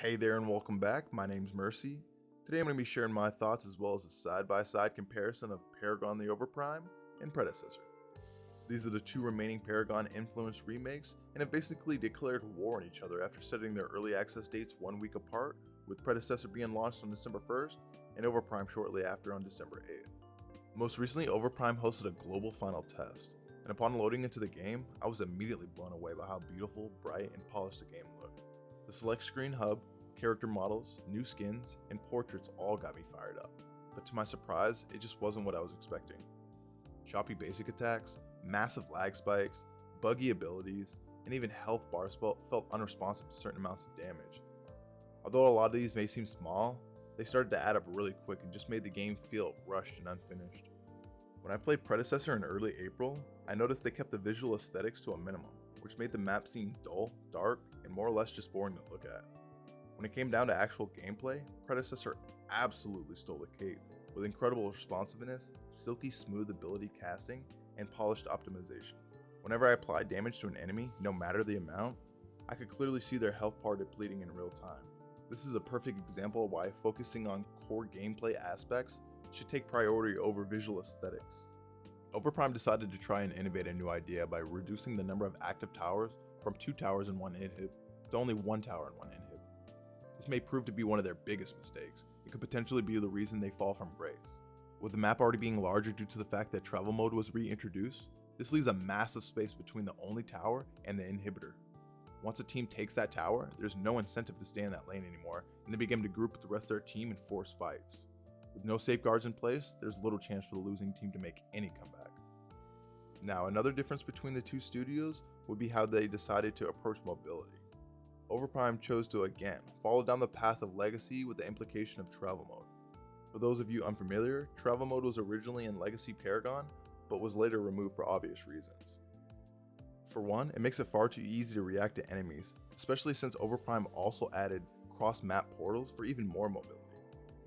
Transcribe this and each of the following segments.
Hey there and welcome back, my name's Mercy. Today I'm going to be sharing my thoughts as well as a side-by-side comparison of Paragon the Overprime and Predecessor. These are the two remaining Paragon influenced remakes and have basically declared war on each other after setting their early access dates 1 week apart, with Predecessor being launched on December 1st and Overprime shortly after on December 8th. Most recently, Overprime hosted a global final test, and upon loading into the game, I was immediately blown away by how beautiful, bright, and polished the game looked. The select screen hub, character models, new skins, and portraits all got me fired up, but to my surprise, it just wasn't what I was expecting. Choppy basic attacks, massive lag spikes, buggy abilities, and even health bars felt unresponsive to certain amounts of damage. Although a lot of these may seem small, they started to add up really quick and just made the game feel rushed and unfinished. When I played Predecessor in early April, I noticed they kept the visual aesthetics to a minimum, which made the map seem dull, dark, and more or less just boring to look at. When it came down to actual gameplay, Predecessor absolutely stole the cake, with incredible responsiveness, silky smooth ability casting, and polished optimization. Whenever I applied damage to an enemy, no matter the amount, I could clearly see their health bar depleting in real time. This is a perfect example of why focusing on core gameplay aspects should take priority over visual aesthetics. Overprime decided to try and innovate a new idea by reducing the number of active towers from 2 towers and 1 inhib to only 1 tower and 1 inhib. This may prove to be one of their biggest mistakes. It could potentially be the reason they fall from grace. With the map already being larger due to the fact that travel mode was reintroduced, this leaves a massive space between the only tower and the inhibitor. Once a team takes that tower, there's no incentive to stay in that lane anymore, and they begin to group with the rest of their team and force fights. With no safeguards in place, there's little chance for the losing team to make any comeback. Now, another difference between the two studios would be how they decided to approach mobility. Overprime chose to again follow down the path of legacy with the implication of travel mode. For those of you unfamiliar, travel mode was originally in Legacy Paragon, but was later removed for obvious reasons. For one, it makes it far too easy to react to enemies, especially since Overprime also added cross-map portals for even more mobility.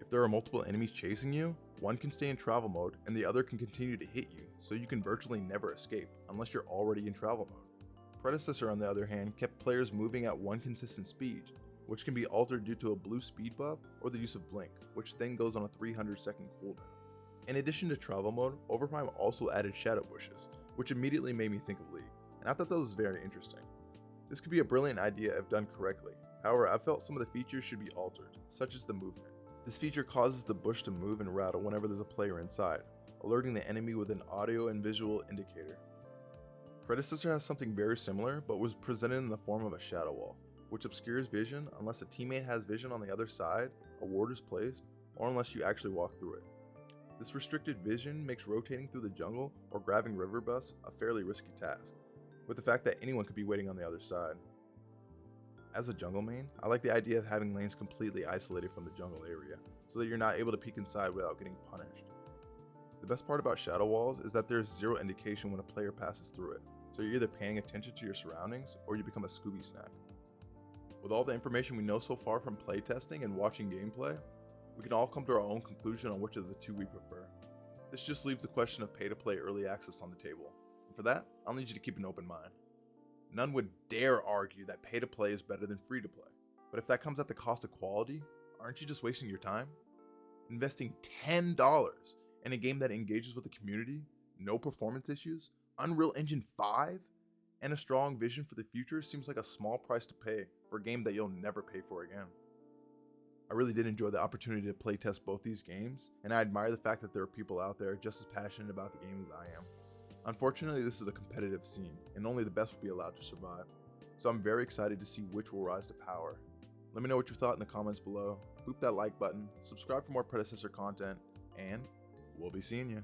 If there are multiple enemies chasing you, one can stay in travel mode and the other can continue to hit you, so you can virtually never escape unless you're already in travel mode. Predecessor, on the other hand, kept players moving at one consistent speed, which can be altered due to a blue speed buff or the use of blink, which then goes on a 300-second cooldown. In addition to travel mode, Overprime also added shadow bushes, which immediately made me think of League, and I thought that was very interesting. This could be a brilliant idea if done correctly. However, I felt some of the features should be altered, such as the movement. This feature causes the bush to move and rattle whenever there's a player inside, alerting the enemy with an audio and visual indicator. Predecessor has something very similar, but was presented in the form of a shadow wall, which obscures vision unless a teammate has vision on the other side, a ward is placed, or unless you actually walk through it. This restricted vision makes rotating through the jungle or grabbing river buffs a fairly risky task, with the fact that anyone could be waiting on the other side. As a jungle main, I like the idea of having lanes completely isolated from the jungle area, so that you're not able to peek inside without getting punished. The best part about shadow walls is that there's zero indication when a player passes through it, so you're either paying attention to your surroundings or you become a Scooby snack. With all the information we know so far from playtesting and watching gameplay, we can all come to our own conclusion on which of the two we prefer. This just leaves the question of pay-to-play early access on the table, and for that, I'll need you to keep an open mind. None would dare argue that pay-to-play is better than free-to-play, but if that comes at the cost of quality, aren't you just wasting your time? Investing $10 in a game that engages with the community, no performance issues, Unreal Engine 5, and a strong vision for the future seems like a small price to pay for a game that you'll never pay for again. I really did enjoy the opportunity to playtest both these games, and I admire the fact that there are people out there just as passionate about the game as I am. Unfortunately, this is a competitive scene, and only the best will be allowed to survive, so I'm very excited to see which will rise to power. Let me know what you thought in the comments below, boop that like button, subscribe for more Predecessor content, and we'll be seeing you.